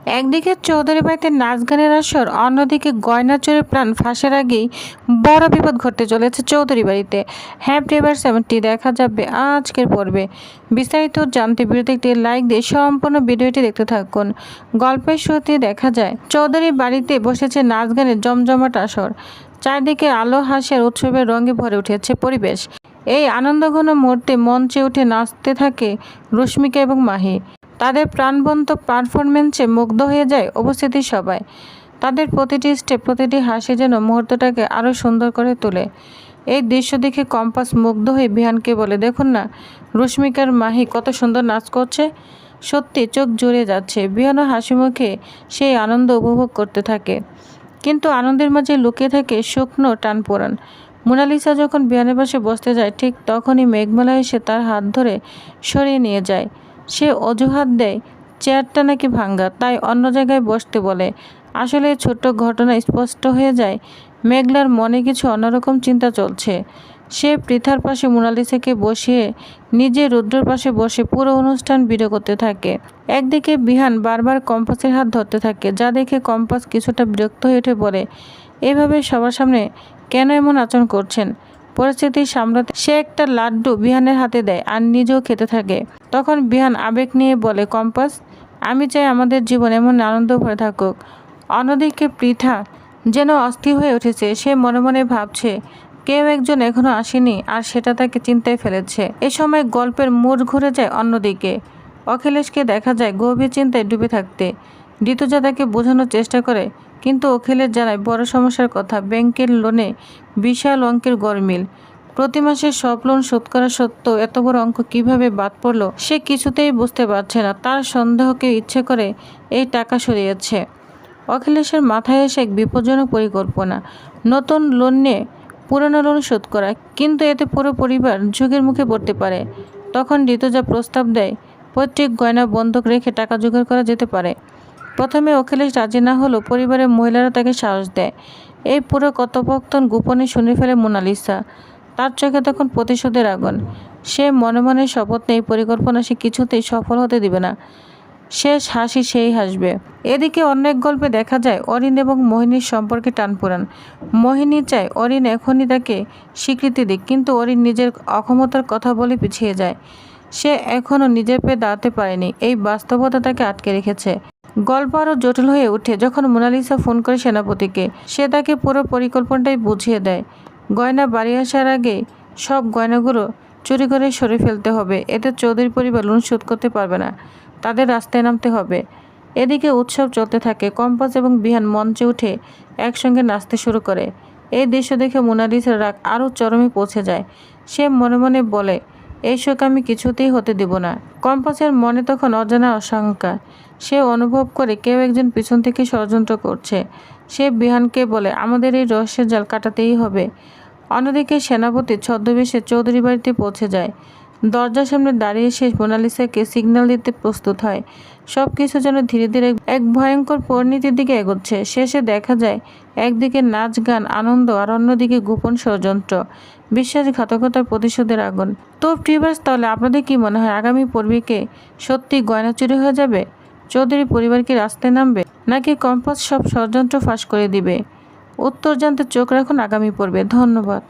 একদিকে চৌধুরী বাড়িতে নাচ গানের আসর, অন্যদিকে গয়না চোরে প্রাণ ফাঁসের আগেই বড় বিপদ ঘটতে চলেছে চৌধুরী বাড়িতে। হ্যাপি এভার 70 দেখা যাবে আজকের পর্বে। বিস্তারিত জানতে ভিডিওতে একটি লাইক দিয়ে সম্পূর্ণ ভিডিওটি দেখতে থাকুন। গল্পের শুরুতে দেখা যায় চৌধুরী বাড়িতে বসেছে নাচ গানের জমজমাট আসর। চারদিকে আলো হাসির উৎসবের রঙে ভরে উঠেছে পরিবেশ। এই আনন্দঘন মুহূর্তে মঞ্চে উঠে নাচতে থাকে রশ্মিকা এবং মাহি। তাদের প্রাণবন্ত পারফরমেন্সে মুগ্ধ হয়ে যায় উপস্থিতি সবাই। তাদের প্রতিটি স্টেপ, প্রতিটি হাসি যেন মুহূর্তটাকে আরও সুন্দর করে তোলে। এই দৃশ্য দেখে কম্পাস মুগ্ধ হয়ে বিহানকে বলে, দেখুন না রশ্মিকার মাহি কত সুন্দর নাচ করছে। সত্যি চোখ জুড়ে যাচ্ছে। বিহানও হাসি মুখে সেই আনন্দ উপভোগ করতে থাকে, কিন্তু আনন্দের মাঝে লুকিয়ে থাকে শুকনো টানপোড়েন। মোনালিসা যখন বিহানের পাশে বসতে যায়, ঠিক তখনই মেঘমালা এসে তার হাত ধরে সরিয়ে নিয়ে যায়। সে অজুহাত দেয় চেয়ারটা নাকি ভাঙ্গা, তাই অন্য জায়গায় বসতে বলে। আসলে ছোট্ট ঘটনা স্পষ্ট হয়ে যায় মেঘলার মনে কিছু অন্যরকম চিন্তা চলছে। সে পৃথার পাশে মোনালিসাকে বসিয়ে নিজে রুদ্রর পাশে বসে পুরো অনুষ্ঠান ভিডিও করতে থাকে। একদিকে বিহান বারবার কম্পাসের হাত ধরতে থাকে, যা দেখে কম্পাস কিছুটা বিরক্ত হয়ে উঠে বলে, এভাবে সবার সামনে কেন এমন আচরণ করছেন। পরিস্থিতি সামলাতে সে একটা লাড্ডু বিহানের হাতে দেয় আর নিজেও খেতে থাকে। তখন বিহান আবেগ নিয়ে বলে, কম্পাস, আমি চাই আমাদের জীবন এমন আনন্দ ভরে থাকুক। অন্যদিকে পৃথা যেন অস্থির হয়ে উঠেছে। সে মনে মনে ভাবছে কেউ একজন এখনো আসেনি, আর সেটা তাকে চিন্তায় ফেলেছে। এ সময় গল্পের মোড় ঘুরে যায় অন্যদিকে। অখিলেশকে দেখা যায় গভীর চিন্তায় ডুবে থাকতে। ঋতুজা তাকে বোঝানোর চেষ্টা করে, কিন্তু অখিলেশ জানায় বড় সমস্যার কথা। ব্যাংকের লোনে বিশাল অঙ্কের গরমিল। প্রতি মাসে সব লোন শোধ করা সত্ত্বেও এত বড় অঙ্ক কিভাবে বাদ পড়লো সে কিছুতেই বুঝতে পারছে না। তার সন্দেহকে ইচ্ছে করে এই টাকা সরিয়েছে। অখিলেশের মাথায় এসে এক বিপজ্জনক পরিকল্পনা, নতুন লোন নিয়ে পুরনো লোন শোধ করা, কিন্তু এতে পুরো পরিবার ঝুঁকির মুখে পড়তে পারে। তখন ঋতুজা প্রস্তাব দেয় পৈতৃক গয়না বন্ধক রেখে টাকা জোগাড় করা যেতে পারে। প্রথমে অখিলেশ রাজি না হলেও পরিবারের মহিলারা তাকে সাহস দেয়। এই পুরো কথোপকথন গোপনে শুনে ফেলে মোনালিসা। তার চোখে তখন প্রতিশোধের আগুন। সে মনে মনে শপথ নেয় পরিকল্পনা সে কিছুতেই সফল হতে দিবে না। শেষ হাসি সেই হাসবে। এদিকে অনেক গল্পে দেখা যায় অরিন এবং মোহিনীর সম্পর্কে টানপোড়েন। মোহিনী চায় অরিন এখনই তাকে স্বীকৃতি দিক, কিন্তু অরিন নিজের অক্ষমতার কথা বলে পিছিয়ে যায়। সে এখনও নিজের পেয়ে দাঁড়াতে পারেনি। এই বাস্তবতা তাকে আটকে রেখেছে। গল্প আরও জটিল হয়ে ওঠে যখন মোনালিসা ফোন করে সেনাপতিকে। সে তাকে পুরো পরিকল্পনাটাই বুঝিয়ে দেয়। গয়না বাড়ি আসার আগে সব গয়নাগুলো চুরি করে সরে ফেলতে হবে, এতে চৌধুরী পরিবার লোন শোধ করতে পারবে না। তাদের রাস্তায় নামতে হবে। এদিকে উৎসব চলতে থাকে। কম্পাস এবং বিহান মঞ্চে উঠে একসঙ্গে নাচতে শুরু করে। এই দৃশ্য দেখে মোনালিসার রাগ আরও চরমে পৌঁছে যায়। সে মনে মনে বলে, এই শোক আমি কিছুতেই হতে দেব না। কম্পাসের মনে তখন অজানা আশঙ্কা। সে অনুভব করে কেউ একজন পিছন থেকে ষড়যন্ত্র করছে। সে বিহানকে বলে, আমাদের এই রহস্যের জাল কাটাতেই হবে। অন্যদিকে সেনাপতি ছদ্মবেশে চৌধুরী বাড়িতে পৌঁছে যায়। দরজার সামনে দাঁড়িয়ে সে মোনালিসাকে সিগন্যাল দিতে প্রস্তুত হয়। সব কিছু যেন ধীরে ধীরে এক ভয়ঙ্কর পরিণতির দিকে এগোচ্ছে। শেষে দেখা যায় একদিকে নাচ গান আনন্দ, আর অন্যদিকে গোপন ষড়যন্ত্র, বিশ্বাসঘাতকতার প্রতিশোধের আগুন। তো ভিউয়ার্স, তাহলে আপনাদের কি মনে হয় আগামী পর্বে সত্যি গয়না চুরি হয়ে যাবে? চৌধুরী পরিবার কি রাস্তায় নামবে, নাকি কম্পাস সব ষড়যন্ত্র ফাঁস করে দিবে? উত্তর জানতে চোখ রাখুন আগামী পর্বে। ধন্যবাদ।